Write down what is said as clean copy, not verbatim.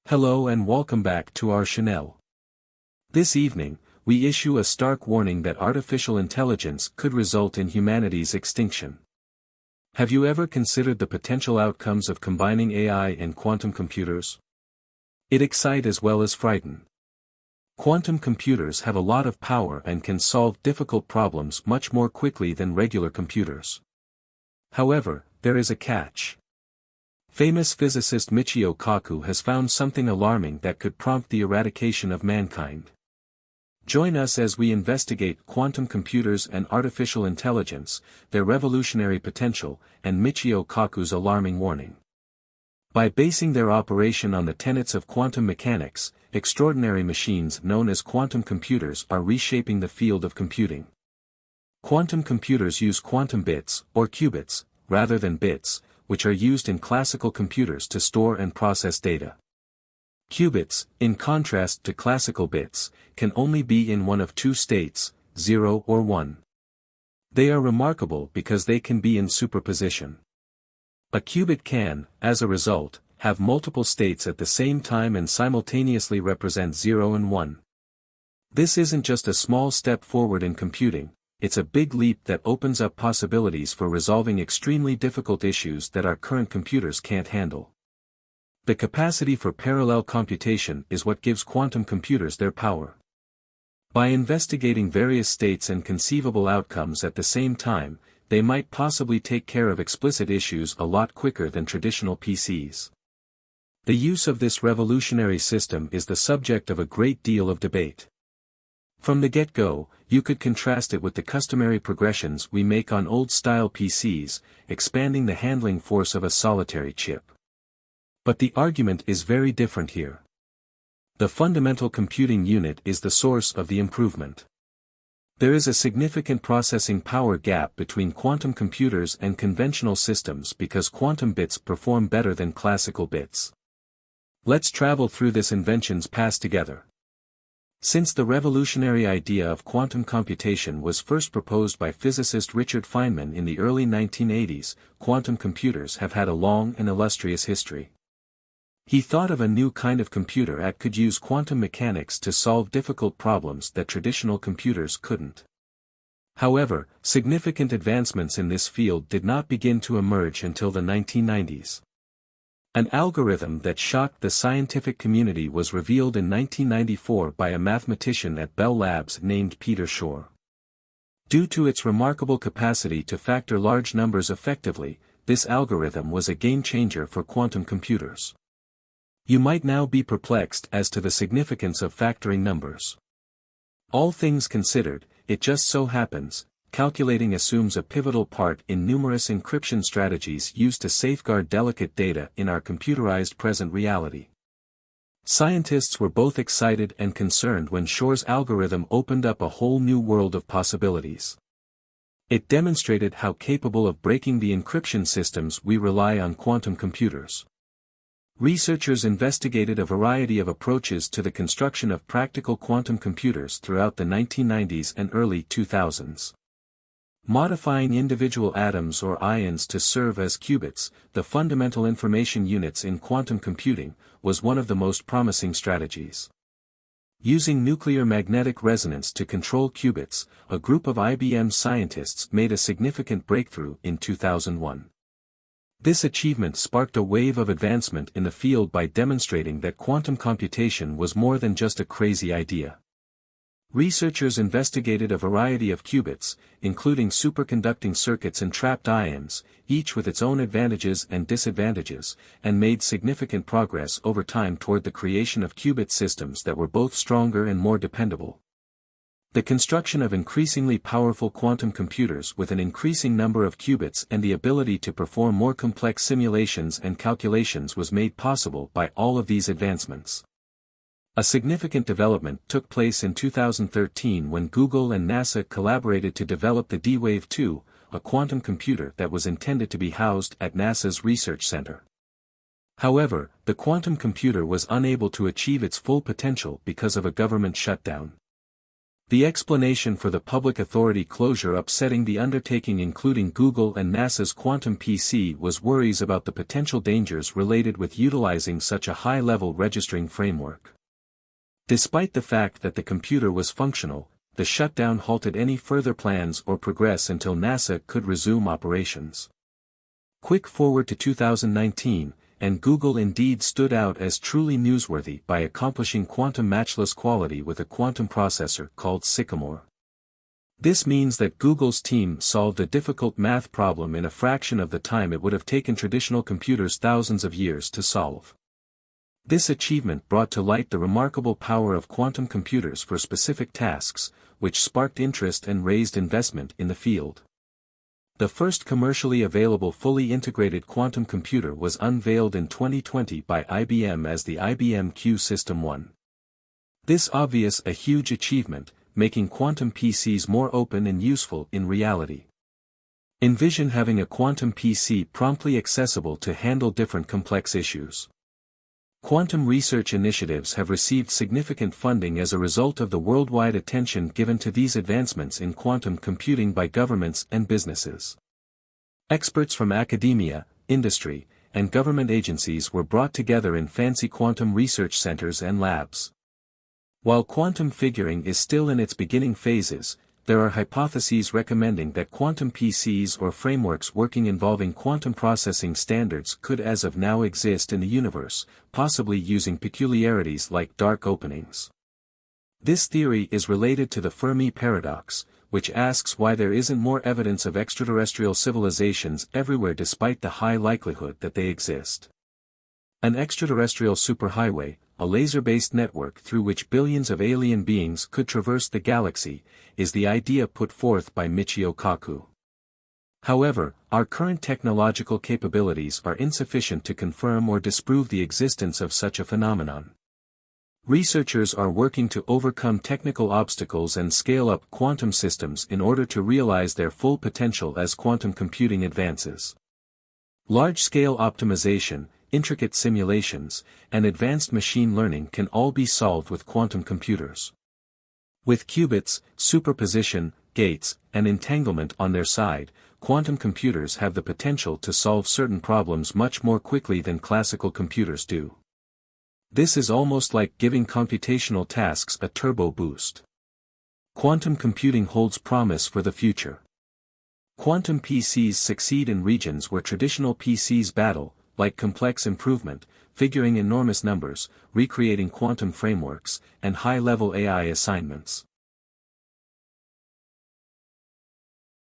Hello and welcome back to our channel. This evening, we issue a stark warning that artificial intelligence could result in humanity's extinction. Have you ever considered the potential outcomes of combining AI and quantum computers? It excites as well as frighten. Quantum computers have a lot of power and can solve difficult problems much more quickly than regular computers. However, there is a catch. Famous physicist Michio Kaku has found something alarming that could prompt the eradication of mankind. Join us as we investigate quantum computers and artificial intelligence, their revolutionary potential, and Michio Kaku's alarming warning. By basing their operation on the tenets of quantum mechanics, extraordinary machines known as quantum computers are reshaping the field of computing. Quantum computers use quantum bits, or qubits, rather than bits, which are used in classical computers to store and process data. Qubits, in contrast to classical bits, can only be in one of two states, 0 or 1. They are remarkable because they can be in superposition. A qubit can, as a result, have multiple states at the same time and simultaneously represent 0 and 1. This isn't just a small step forward in computing, it's a big leap that opens up possibilities for resolving extremely difficult issues that our current computers can't handle. The capacity for parallel computation is what gives quantum computers their power. By investigating various states and conceivable outcomes at the same time, they might possibly take care of explicit issues a lot quicker than traditional PCs. The use of this revolutionary system is the subject of a great deal of debate. From the get-go, you could contrast it with the customary progressions we make on old-style PCs, expanding the handling force of a solitary chip. But the argument is very different here. The fundamental computing unit is the source of the improvement. There is a significant processing power gap between quantum computers and conventional systems because quantum bits perform better than classical bits. Let's travel through this invention's past together. Since the revolutionary idea of quantum computation was first proposed by physicist Richard Feynman in the early 1980s, quantum computers have had a long and illustrious history. He thought of a new kind of computer that could use quantum mechanics to solve difficult problems that traditional computers couldn't. However, significant advancements in this field did not begin to emerge until the 1990s. An algorithm that shocked the scientific community was revealed in 1994 by a mathematician at Bell Labs named Peter Shor. Due to its remarkable capacity to factor large numbers effectively, this algorithm was a game-changer for quantum computers. You might now be perplexed as to the significance of factoring numbers. All things considered, it just so happens, calculating assumes a pivotal part in numerous encryption strategies used to safeguard delicate data in our computerized present reality. Scientists were both excited and concerned when Shor's algorithm opened up a whole new world of possibilities. It demonstrated how capable of breaking the encryption systems we rely on quantum computers. Researchers investigated a variety of approaches to the construction of practical quantum computers throughout the 1990s and early 2000s. Modifying individual atoms or ions to serve as qubits, the fundamental information units in quantum computing, was one of the most promising strategies. Using nuclear magnetic resonance to control qubits, a group of IBM scientists made a significant breakthrough in 2001. This achievement sparked a wave of advancement in the field by demonstrating that quantum computation was more than just a crazy idea. Researchers investigated a variety of qubits, including superconducting circuits and trapped ions, each with its own advantages and disadvantages, and made significant progress over time toward the creation of qubit systems that were both stronger and more dependable. The construction of increasingly powerful quantum computers with an increasing number of qubits and the ability to perform more complex simulations and calculations was made possible by all of these advancements. A significant development took place in 2013 when Google and NASA collaborated to develop the D-Wave 2, a quantum computer that was intended to be housed at NASA's Research Center. However, the quantum computer was unable to achieve its full potential because of a government shutdown. The explanation for the public authority closure upsetting the undertaking, including Google and NASA's quantum PC, was worries about the potential dangers related with utilizing such a high-level registering framework. Despite the fact that the computer was functional, the shutdown halted any further plans or progress until NASA could resume operations. Quick forward to 2019, and Google indeed stood out as truly newsworthy by accomplishing quantum matchless quality with a quantum processor called Sycamore. This means that Google's team solved a difficult math problem in a fraction of the time it would have taken traditional computers thousands of years to solve. This achievement brought to light the remarkable power of quantum computers for specific tasks, which sparked interest and raised investment in the field. The first commercially available fully integrated quantum computer was unveiled in 2020 by IBM as the IBM Q System 1. This obvious a huge achievement, making quantum PCs more open and useful in reality. Envision having a quantum PC promptly accessible to handle different complex issues. Quantum research initiatives have received significant funding as a result of the worldwide attention given to these advancements in quantum computing by governments and businesses. Experts from academia, industry, and government agencies were brought together in fancy quantum research centers and labs. While quantum figuring is still in its beginning phases, there are hypotheses recommending that quantum PCs or frameworks working involving quantum processing standards could as of now exist in the universe, possibly using peculiarities like dark openings. This theory is related to the Fermi paradox, which asks why there isn't more evidence of extraterrestrial civilizations everywhere despite the high likelihood that they exist. An extraterrestrial superhighway, a laser-based network through which billions of alien beings could traverse the galaxy, is the idea put forth by Michio Kaku. However, our current technological capabilities are insufficient to confirm or disprove the existence of such a phenomenon. Researchers are working to overcome technical obstacles and scale up quantum systems in order to realize their full potential as quantum computing advances. Large-scale optimization, intricate simulations, and advanced machine learning can all be solved with quantum computers. With qubits, superposition, gates, and entanglement on their side, quantum computers have the potential to solve certain problems much more quickly than classical computers do. This is almost like giving computational tasks a turbo boost. Quantum computing holds promise for the future. Quantum PCs succeed in regions where traditional PCs battle, like complex improvement, figuring enormous numbers, recreating quantum frameworks, and high-level AI assignments.